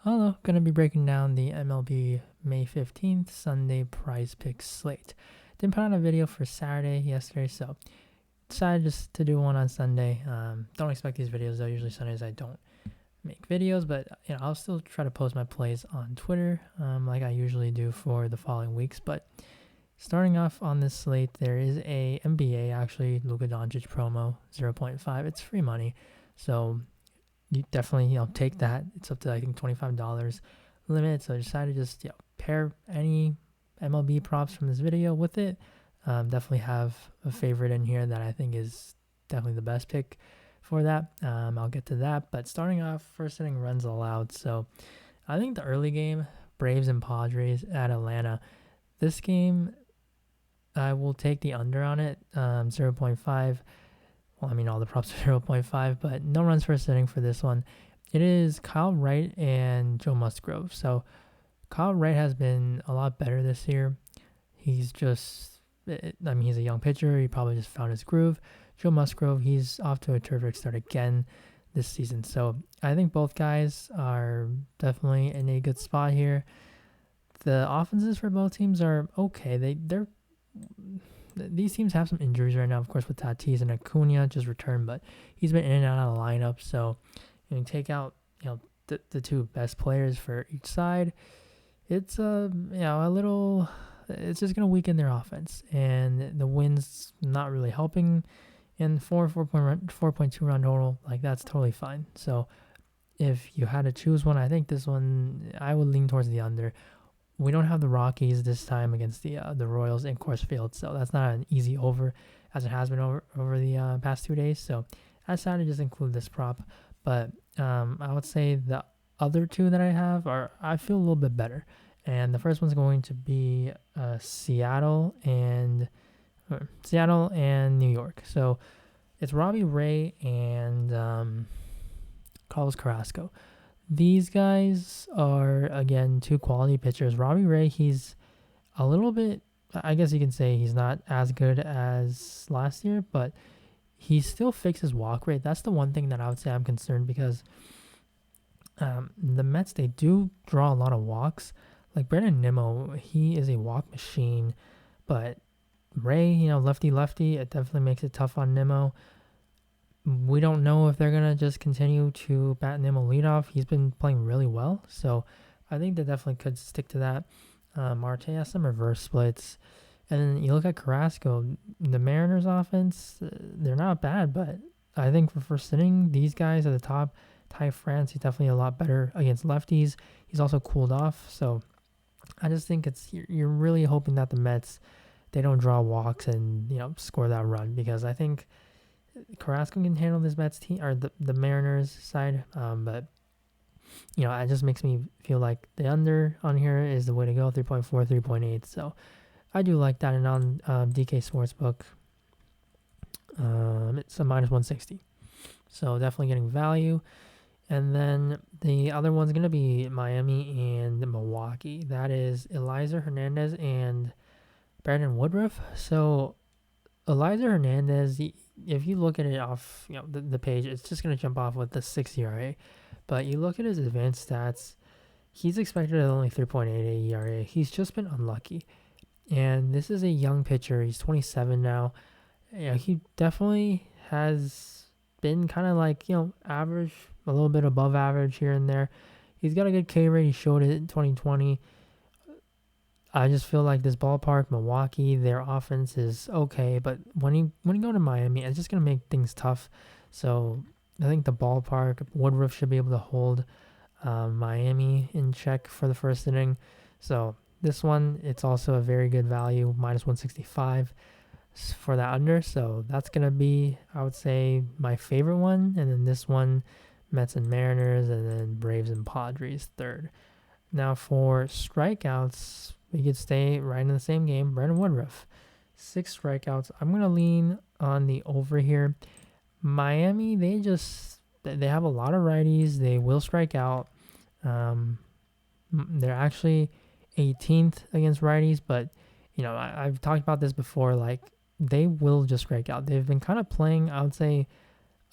Hello, gonna be breaking down the MLB May 15th Sunday PrizePicks slate. Didn't put on a video for Saturday yesterday, so decided just to do one on Sunday. Don't expect these videos though. Usually Sundays I don't make videos, but I'll still try to post my plays on Twitter, like I usually do for the following weeks. But starting off on this slate, there is a NBA actually Luka Doncic promo 0.5. It's free money, so you definitely take that. It's up to I think $25 limit. So I decided to just pair any MLB props from this video with it. Definitely have a favorite in here that I think is definitely the best pick for that. I'll get to that. But starting off, first inning runs allowed. So I think the early game, Braves and Padres at Atlanta. This game, I will take the under on it, 0.5. Well, I mean, all the props are 0.5, but no runs first inning for this one. It is Kyle Wright and Joe Musgrove. So Kyle Wright has been a lot better this year. He's just, he's a young pitcher. He probably just found his groove. Joe Musgrove, he's off to a terrific start again this season. So I think both guys are definitely in a good spot here. The offenses for both teams are okay. These teams have some injuries right now, of course, with Tatis and Acuna just returned, but he's been in and out of the lineup. So you take out the two best players for each side. It's a little. It's just gonna weaken their offense, and the wins not really helping. And 4.2 run total, like that's totally fine. So if you had to choose one, I think this one I would lean towards the under. We don't have the Rockies this time against the Royals in Coors Field, so that's not an easy over as it has been over the past 2 days. So I decided to just include this prop, but I would say the other two that I have I feel a little bit better, and the first one's going to be Seattle and New York. So it's Robbie Ray and Carlos Carrasco. These guys are, again, two quality pitchers. Robbie Ray, he's a little bit, I guess you can say he's not as good as last year, but he still fixes walk rate. That's the one thing that I would say I'm concerned because the Mets, they do draw a lot of walks. Like Brandon Nimmo, he is a walk machine, but Ray, lefty, it definitely makes it tough on Nimmo. We don't know if they're going to just continue to bat Nimmo leadoff. He's been playing really well, so I think they definitely could stick to that. Marte has some reverse splits. And then you look at Carrasco, the Mariners offense, they're not bad, but I think for first inning, these guys at the top, Ty France, he's definitely a lot better against lefties. He's also cooled off, so I just think you're really hoping that the Mets, they don't draw walks and score that run, because I think Carrasco can handle this Mets team or the Mariners side, but it just makes me feel like the under on here is the way to go, 3.4, 3.8. So I do like that, and on DK Sportsbook, it's a -160. So definitely getting value. And then the other one's gonna be Miami and Milwaukee. That is Eliza Hernandez and Brandon Woodruff. So Eliza Hernandez, if you look at it off the page, it's just going to jump off with the 6 ERA. But you look at his advanced stats, he's expected at only 3.88 ERA. He's just been unlucky. And this is a young pitcher. He's 27 now. He definitely has been kind of like, average, a little bit above average here and there. He's got a good K rate. He showed it in 2020. I just feel like this ballpark, Milwaukee, their offense is okay, but when you go to Miami, it's just going to make things tough. So I think the ballpark, Woodruff should be able to hold Miami in check for the first inning. So this one, it's also a very good value, -165 for that under. So that's going to be, I would say, my favorite one. And then this one, Mets and Mariners, and then Braves and Padres third. Now for strikeouts, we could stay right in the same game. Brandon Woodruff, 6 strikeouts. I'm going to lean on the over here. Miami, they have a lot of righties. They will strike out. They're actually 18th against righties, but, I've talked about this before. Like, they will just strike out. They've been kind of playing, I would say,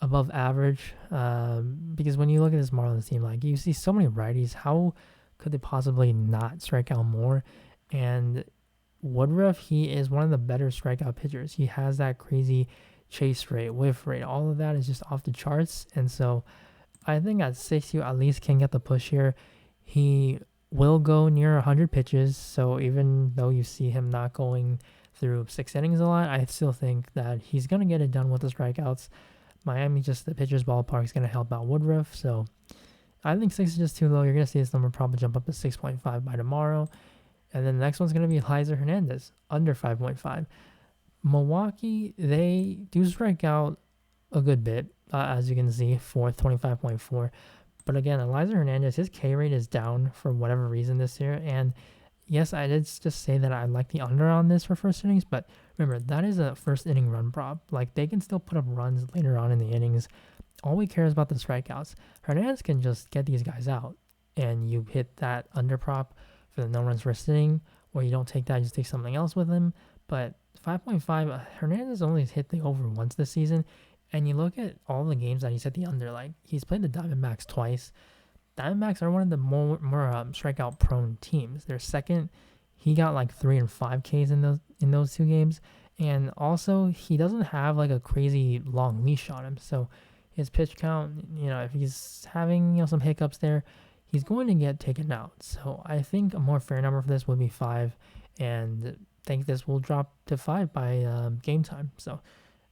above average. Because when you look at this Marlins team, like you see so many righties, how could they possibly not strike out more? And Woodruff, he is one of the better strikeout pitchers. He has that crazy chase rate, whiff rate, all of that is just off the charts. And so I think at 6 you at least can get the push here. He will go near 100 pitches, so even though you see him not going through 6 innings a lot, I still think that he's going to get it done with the strikeouts. Miami, just the pitcher's ballpark, is going to help out Woodruff, so I think 6 is just too low. You're going to see this number probably jump up to 6.5 by tomorrow. And then the next one's going to be Liza Hernandez, under 5.5. Milwaukee, they do strike out a good bit, as you can see, 25.4. But again, Eliza Hernandez, his K rate is down for whatever reason this year. And yes, I did just say that I like the under on this for first innings, but remember, that is a first inning run prop. Like, they can still put up runs later on in the innings. All we care is about the strikeouts. Hernandez can just get these guys out, and you hit that under prop for the no runs first inning, or you don't take that, you just take something else with him. But 5.5, Hernandez only hit the over once this season. And you look at all the games that he's hit the under, like he's played the Diamondbacks twice. Diamondbacks are one of the more strikeout prone teams. They're second. He got like 3 and 5 Ks in those 2 games. And also he doesn't have like a crazy long leash on him. So his pitch count, if he's having some hiccups there, he's going to get taken out. So I think a more fair number for this would be 5, and I think this will drop to 5 by game time. So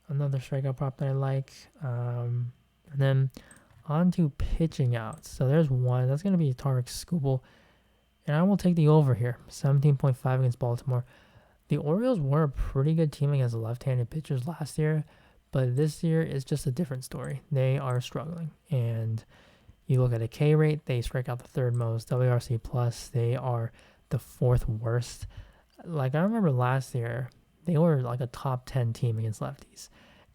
another strikeout prop that I like. And then on to pitching outs. So there's one. That's going to be Tarek Skubal. And I will take the over here. 17.5 against Baltimore. The Orioles were a pretty good team against left-handed pitchers last year. But this year is just a different story. They are struggling. And you look at a K rate, they strike out the 3rd most. WRC plus, they are the 4th worst. Like, I remember last year, they were like a top 10 team against lefties.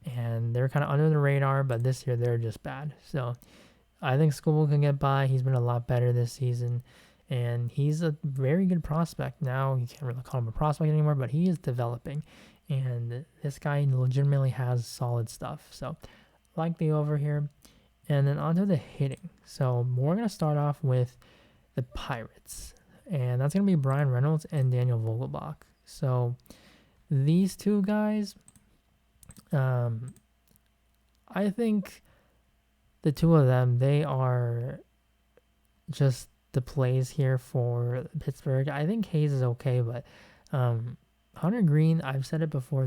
And they're kind of under the radar, but this year they're just bad. So I think Skubal can get by. He's been a lot better this season. And he's a very good prospect. Now, you can't really call him a prospect anymore, but he is developing. And this guy legitimately has solid stuff. So like the over here. And then onto the hitting. So we're going to start off with the Pirates. And that's going to be Brian Reynolds and Daniel Vogelbach. So these 2 guys, I think the 2 of them, they are just the plays here for Pittsburgh. I think Hayes is okay, but Hunter Green, I've said it before,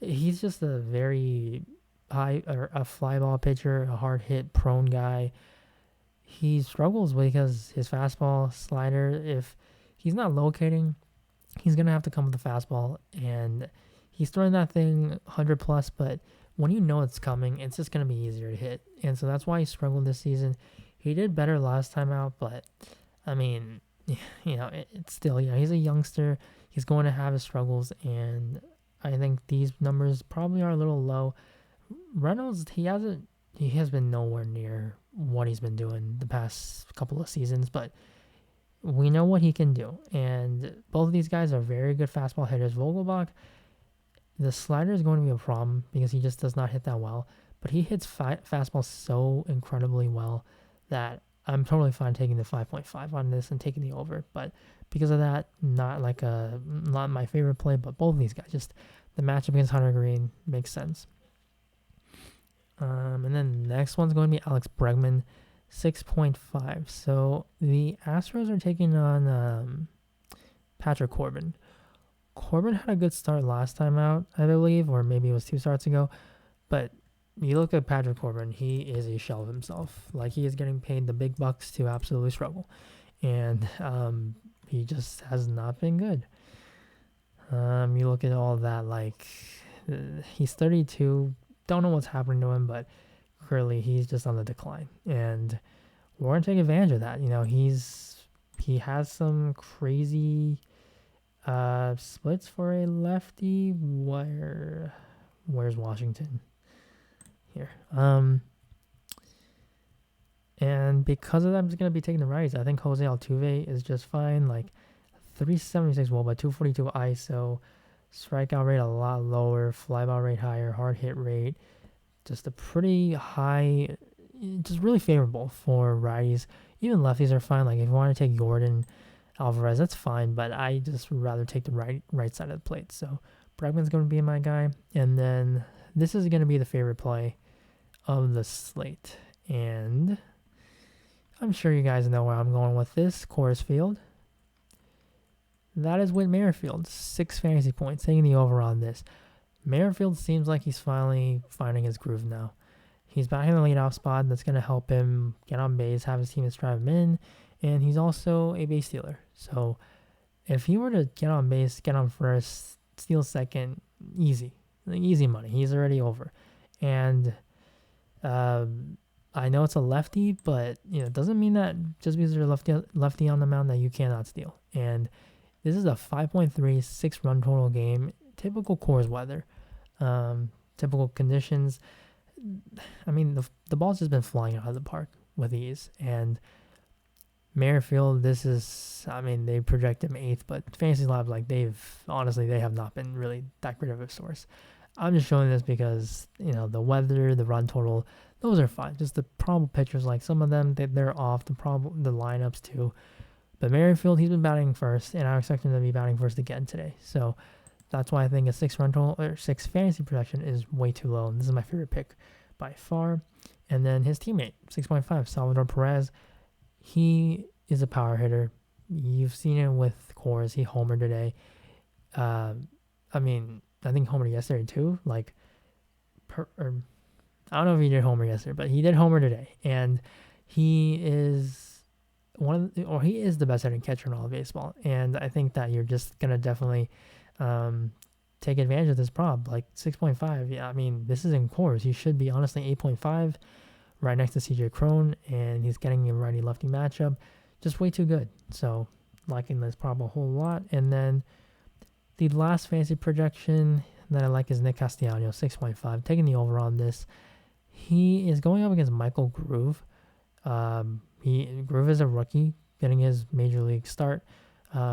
he's just a very a fly ball pitcher, a hard hit prone guy. He struggles because his fastball slider, if he's not locating, he's going to have to come with the fastball, and he's throwing that thing 100 plus, but when you know it's coming, it's just going to be easier to hit. And so that's why he struggled this season. He did better last time out, but I mean, it's still, he's a youngster. He's going to have his struggles, and I think these numbers probably are a little low. Reynolds, he has been nowhere near what he's been doing the past couple of seasons, but we know what he can do. And both of these guys are very good fastball hitters. Vogelbach, the slider is going to be a problem because he just does not hit that well, but he hits fastball so incredibly well that I'm totally fine taking the 5.5 on this and taking the over. But because of that, not my favorite play, but both of these guys, just the matchup against Hunter Green makes sense. And then the next one's going to be Alex Bregman, 6.5. So the Astros are taking on Patrick Corbin. Corbin had a good start last time out, I believe, or maybe it was 2 starts ago. But you look at Patrick Corbin, he is a shell of himself. Like, he is getting paid the big bucks to absolutely struggle. And he just has not been good. You look at all that, like, he's 32. Don't know what's happening to him, but clearly he's just on the decline. And we're going to take advantage of that. He has some crazy splits for a lefty. Where's Washington? Here. And because of that, I'm just going to be taking the righties. I think Jose Altuve is just fine. Like, 376 WOBA, 242 ISO, strikeout rate a lot lower, fly ball rate higher, hard hit rate just a pretty high, just really favorable for righties. Even lefties are fine. Like if you want to take Jordan Alvarez, that's fine, but I just would rather take the right side of the plate. So Bregman's going to be my guy, and then this is going to be the favorite play of the slate, and I'm sure you guys know where I'm going with this. Coors Field. That is Whit Merrifield, 6 fantasy points, taking the over on this. Merrifield seems like he's finally finding his groove now. He's back in the leadoff spot. That's going to help him get on base, have his teammates drive him in, and he's also a base stealer. So if he were to get on base, get on first, steal second, easy money. He's already over. And I know it's a lefty, but it doesn't mean that just because you're lefty on the mound that you cannot steal. And this is a 5.3 6-run total game. Typical Coors weather, typical conditions. I mean, the ball's just been flying out of the park with ease. And Merrifield, they project him 8th, but Fantasy Labs, they have not been really that great of a source. I'm just showing this because, the weather, the run total, those are fine. Just the probable pitchers, some of them, they're off, the lineups too. But Merrifield, he's been batting first, and I expect him to be batting first again today. So that's why I think a 6-run total or 6 fantasy projection is way too low. And this is my favorite pick by far. And then his teammate, 6.5, Salvador Perez. He is a power hitter. You've seen it with Coors. He homered today. I think homered yesterday too. I don't know if he did homer yesterday, but he did homer today. And he is he is the best hitting catcher in all of baseball. And I think that you're just gonna definitely take advantage of this prop. 6.5. Yeah, this is in Coors. He should be honestly 8.5, right next to CJ Cron, and he's getting a righty lefty matchup. Just way too good. So liking this prop a whole lot. And then the last fantasy projection that I like is Nick Castellanos, 6.5, taking the over on this. He is going up against Michael Groove. Groove is a rookie, getting his major league start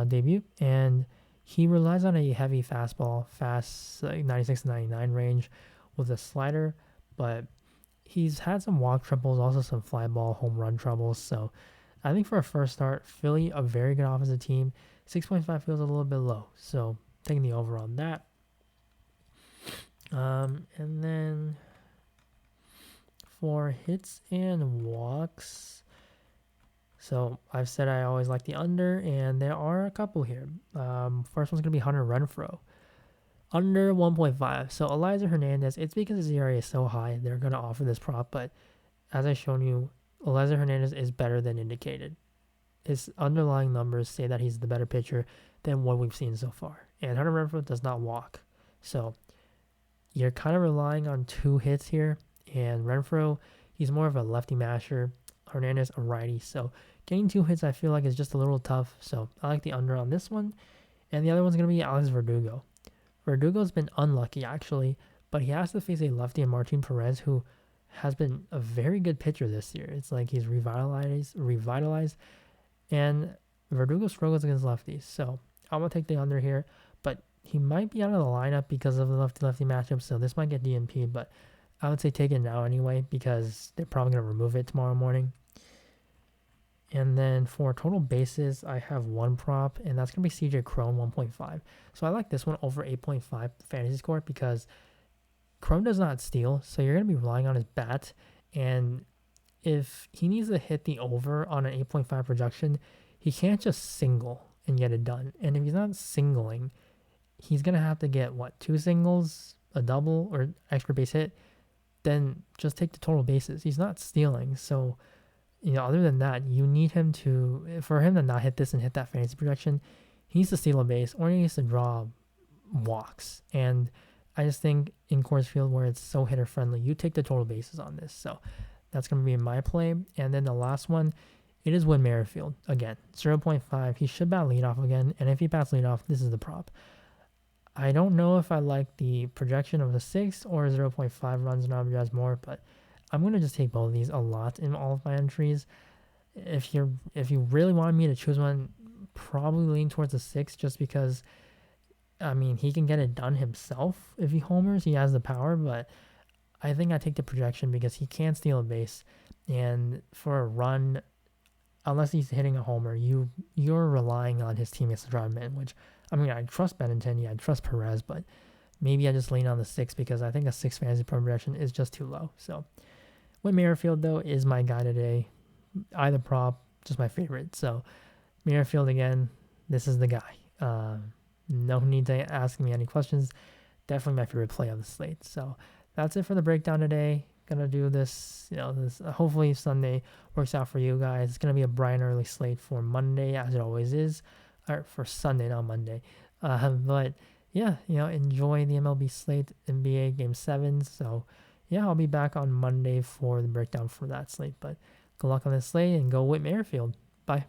debut, and he relies on a heavy fastball, 96 to 99 range with a slider, but he's had some walk troubles, also some fly ball, home run troubles. So I think for a first start, Philly, a very good offensive team, 6.5 feels a little bit low. So taking the over on that. And then for hits and walks, so I've said I always like the under, and there are a couple here. First one's going to be Hunter Renfroe. Under 1.5. So Eliza Hernandez, it's because his ERA is so high, they're going to offer this prop, but as I've shown you, Eliza Hernandez is better than indicated. His underlying numbers say that he's the better pitcher than what we've seen so far. And Hunter Renfroe does not walk. So you're kind of relying on 2 hits here. And Renfroe, he's more of a lefty masher. Hernandez, a righty. So getting 2 hits, I feel like, is just a little tough. So I like the under on this one. And the other one's going to be Alex Verdugo. Verdugo's been unlucky, actually, but he has to face a lefty in Martin Perez, who has been a very good pitcher this year. It's like he's revitalized, and Verdugo struggles against lefties. So I'm going to take the under here, but he might be out of the lineup because of the lefty-lefty matchup, so this might get DNP, but I would say take it now anyway because they're probably going to remove it tomorrow morning. And then for total bases, I have one prop, and that's going to be CJ Cron, 1.5. So I like this one over 8.5 fantasy score because Cron does not steal, so you're going to be relying on his bat. And if he needs to hit the over on an 8.5 projection, he can't just single and get it done. And if he's not singling, he's going to have to get, 2 singles, a double, or extra base hit, then just take the total bases. He's not stealing, so other than that, you need him for him to not hit this and hit that fantasy projection, he needs to steal a base or he needs to draw walks. And I just think in Coors Field, where it's so hitter friendly, you take the total bases on this. So that's going to be my play. And then the last one, it is Whit Merrifield. Again, 0.5. He should bat leadoff again. And if he bats leadoff, this is the prop. I don't know if I like the projection of the 6 or 0.5 runs and RBIs more, but I'm going to just take both of these a lot in all of my entries. If you really wanted me to choose one, probably lean towards the 6 just because, he can get it done himself if he homers. He has the power, but I think I take the projection because he can steal a base, and for a run, unless he's hitting a homer, you're relying on his teammates to drive him in. Which, I mean, I trust Benintendi, I trust Perez, but maybe I just lean on the 6 because I think a 6 fantasy point projection is just too low. So Whit Merrifield though is my guy today. Either prop, just my favorite. So Merrifield again, this is the guy. No need to ask me any questions. Definitely my favorite play of the slate. So that's it for the breakdown today. Gonna do this, this hopefully Sunday works out for you guys. It's gonna be a bright and early slate for Monday, as it always is, or for Sunday, not Monday. But yeah, enjoy the MLB slate, NBA Game 7. So yeah, I'll be back on Monday for the breakdown for that slate. But good luck on this slate and go Whit Merrifield. Bye.